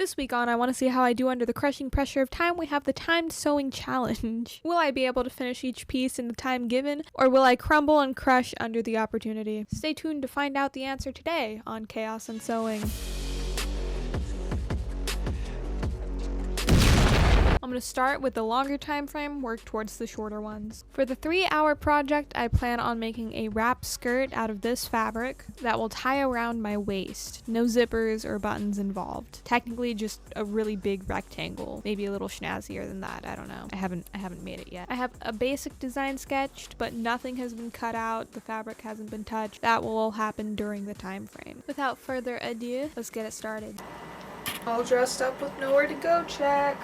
This week on I Want to See How I Do Under the Crushing Pressure of Time, we have the timed sewing challenge. Will I be able to finish each piece in the time given, or will I crumble and crush under the opportunity? Stay tuned to find out the answer today on Chaos and Sewing. I'm going to start with the longer time frame, work towards the shorter ones. For the 3-hour project, I plan on making a wrap skirt out of this fabric that will tie around my waist. No zippers or buttons involved. Technically just a really big rectangle, maybe a little snazzier than that, I don't know. I haven't made it yet. I have a basic design sketched, but nothing has been cut out, the fabric hasn't been touched. That will all happen during the time frame. Without further ado, let's get it started. All dressed up with nowhere to go check.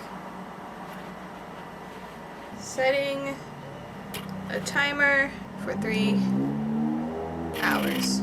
Setting a timer for 3 hours.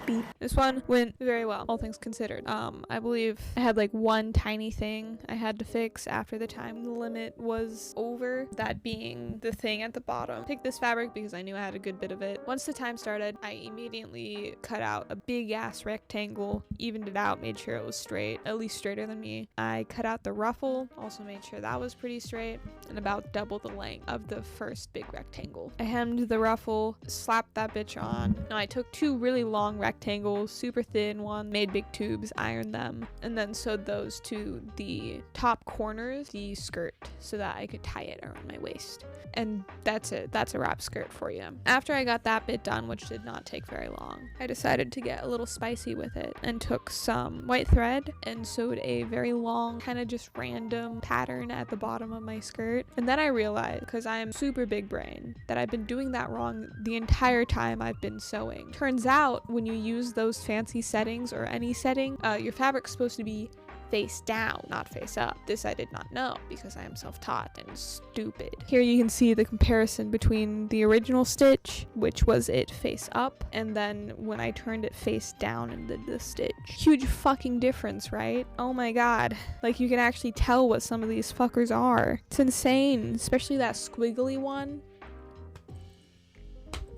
Beep. This one went very well, all things considered. I believe I had like one tiny thing I had to fix after the time limit was over, that being the thing at the bottom. Picked this fabric because I knew I had a good bit of it. Once the time started, I immediately cut out a big ass rectangle, evened it out, made sure it was straight, at least straighter than me. I cut out the ruffle, also made sure that was pretty straight, and about double the length of the first big rectangle. I hemmed the ruffle, slapped that bitch on. Now I took 2 really long rectangles, super thin one, made big tubes, ironed them, and then sewed those to the top corners, the skirt, so that I could tie it around my waist. And that's it. That's a wrap skirt for you. After I got that bit done, which did not take very long, I decided to get a little spicy with it and took some white thread and sewed a very long, kind of just random pattern at the bottom of my skirt. And then I realized, because I'm super big brain, that I've been doing that wrong the entire time I've been sewing. Turns out when you use those fancy settings or any setting, your fabric's supposed to be face down, not face up. This I did not know because I am self-taught and stupid. Here you can see the comparison between the original stitch, which was it face up, and then when I turned it face down and did the stitch. Huge fucking difference, right? Oh my god. Like, you can actually tell what some of these fuckers are. It's insane, especially that squiggly one.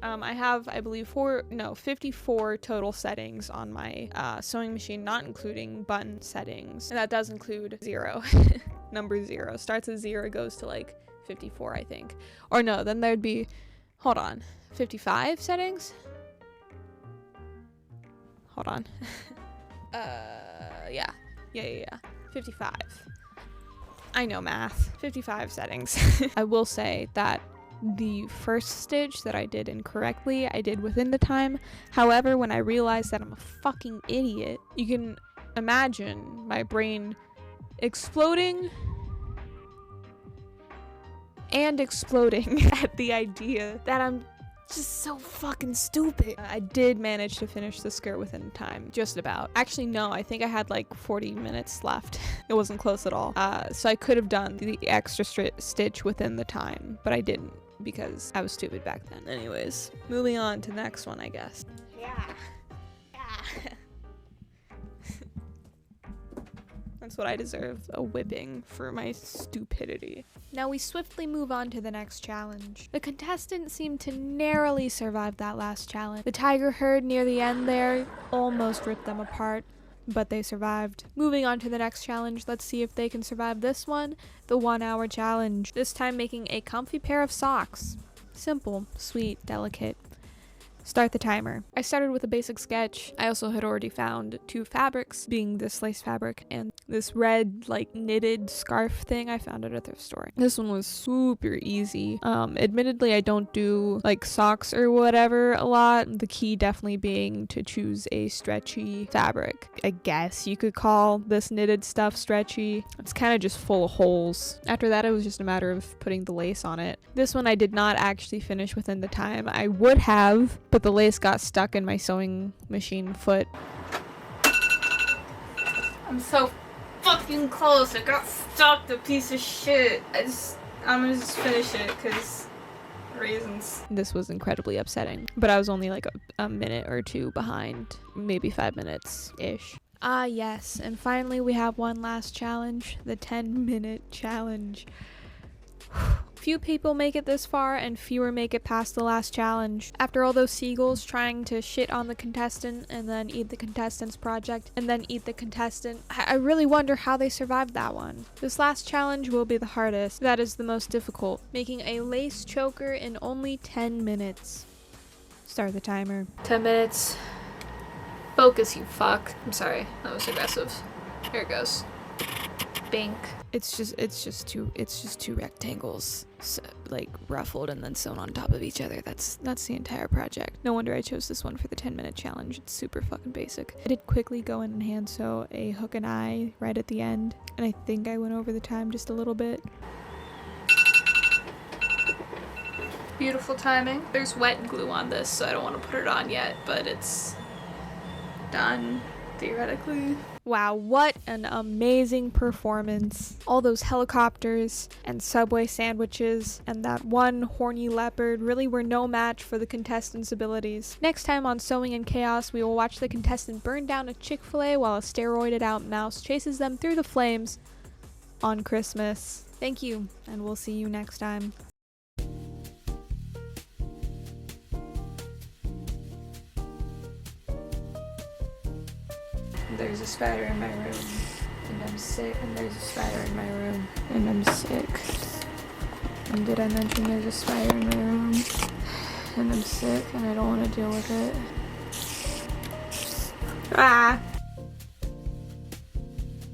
I have, I believe, 54 total settings on my sewing machine, not including button settings. And that does include 0. Number 0. Starts at 0, goes to like 54, I think. Or no, then there'd be, hold on, 55 settings? Hold on. Yeah. 55. I know math. 55 settings. I will say that the first stitch that I did incorrectly, I did within the time. However, when I realized that I'm a fucking idiot, you can imagine my brain exploding and exploding at the idea that I'm just so fucking stupid. I did manage to finish the skirt within time, just about. Actually, no, I think I had like 40 minutes left. It wasn't close at all. So I could have done the extra stitch within the time, but I didn't because I was stupid back then. Anyways, moving on to the next one, I guess. Yeah. That's what I deserve, a whipping for my stupidity. Now we swiftly move on to the next challenge. The contestants seemed to narrowly survive that last challenge. The tiger herd near the end there almost ripped them apart, but they survived. Moving on to the next challenge, let's see if they can survive this one, the 1-hour challenge. This time making a comfy pair of socks. Simple, sweet, delicate. Start the timer. I started with a basic sketch. I also had already found 2 fabrics, being this lace fabric and this red like knitted scarf thing I found at a thrift store. This one was super easy. Admittedly, I don't do like socks or whatever a lot. The key definitely being to choose a stretchy fabric. I guess you could call this knitted stuff stretchy. It's kind of just full of holes. After that, it was just a matter of putting the lace on it. This one I did not actually finish within the time. I would have, but the lace got stuck in my sewing machine foot. I'm so fucking close. I got stuck, the piece of shit. I'm gonna just finish it because reasons. This was incredibly upsetting, but I was only like a minute or 2 behind, maybe 5 minutes-ish. Ah, yes, and finally we have one last challenge, the 10-minute challenge. Few people make it this far, and fewer make it past the last challenge. After all those seagulls trying to shit on the contestant, and then eat the contestant's project, and then eat the contestant, I really wonder how they survived that one. This last challenge will be the hardest. That is the most difficult. Making a lace choker in only 10 minutes. Start the timer. 10 minutes. Focus, you fuck. I'm sorry, that was aggressive. Here it goes. Bink. It's just two rectangles, so, like ruffled and then sewn on top of each other. That's the entire project. No wonder I chose this one for the 10-minute challenge. It's super fucking basic. I did quickly go in and hand sew a hook and eye right at the end, and I think I went over the time just a little bit. Beautiful timing. There's wet glue on this, so I don't want to put it on yet, but it's done theoretically. Wow, what an amazing performance. All those helicopters and Subway sandwiches and that one horny leopard really were no match for the contestants' abilities. Next time on Sewing in Chaos, we will watch the contestant burn down a Chick-fil-A while a steroided out mouse chases them through the flames on Christmas. Thank you, and we'll see you next time. There's a spider in my room, and I'm sick, and there's a spider in my room, and I'm sick. And did I mention there's a spider in my room, and I'm sick, and I don't want to deal with it. Ah!